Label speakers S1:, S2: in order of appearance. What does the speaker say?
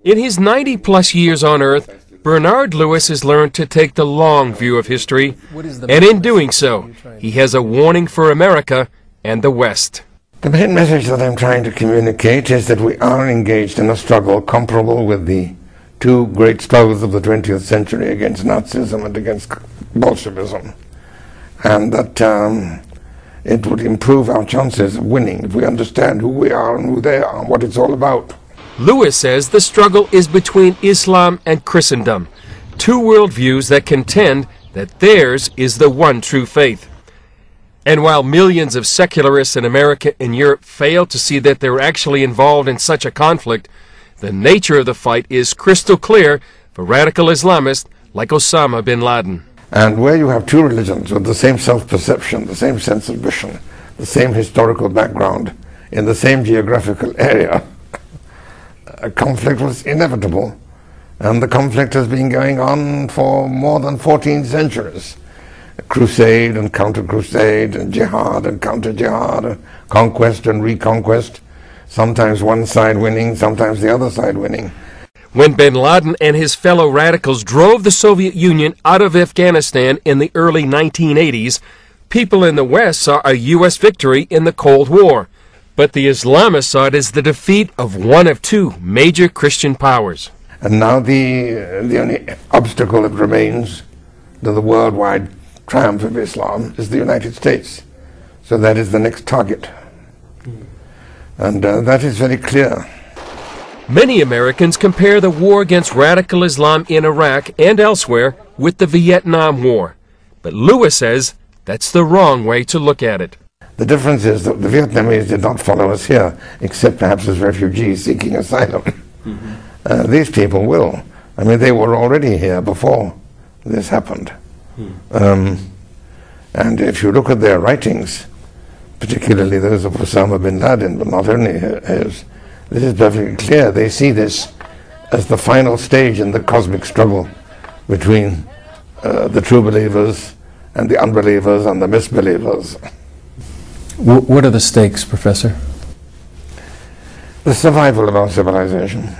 S1: In his 90-plus years on Earth, Bernard Lewis has learned to take the long view of history, and in doing so, he has a warning for America and the West.
S2: The main message that I'm trying to communicate is that we are engaged in a struggle comparable with the two great struggles of the 20th century against Nazism and against Bolshevism, and that it would improve our chances of winning if we understand who we are and who they are and what it's all about.
S1: Lewis says the struggle is between Islam and Christendom, two worldviews that contend that theirs is the one true faith. And while millions of secularists in America and Europe fail to see that they're actually involved in such a conflict, the nature of the fight is crystal clear for radical Islamists like Osama bin Laden.
S2: And where you have two religions with the same self-perception, the same sense of vision, the same historical background, in the same geographical area, a conflict was inevitable. And the conflict has been going on for more than 14 centuries. Crusade and counter-crusade and jihad and counter-jihad, and conquest and reconquest, sometimes one side winning, sometimes the other side winning.
S1: When bin Laden and his fellow radicals drove the Soviet Union out of Afghanistan in the early 1980s, people in the West saw a U.S. victory in the Cold War. But the Islamists saw it as the defeat of one of two major Christian powers.
S2: And now the only obstacle that remains to the worldwide triumph of Islam is the United States. So that is the next target. And that is very clear.
S1: Many Americans compare the war against radical Islam in Iraq and elsewhere with the Vietnam War. But Lewis says that's the wrong way to look at it.
S2: The difference is that the Vietnamese did not follow us here, except perhaps as refugees seeking asylum. These people will. I mean, they were already here before this happened. And if you look at their writings, particularly those of Osama bin Laden, but not only his, this is perfectly clear. They see this as the final stage in the cosmic struggle between the true believers and the unbelievers and the misbelievers.
S3: What are the stakes, Professor?
S2: The survival of our civilization.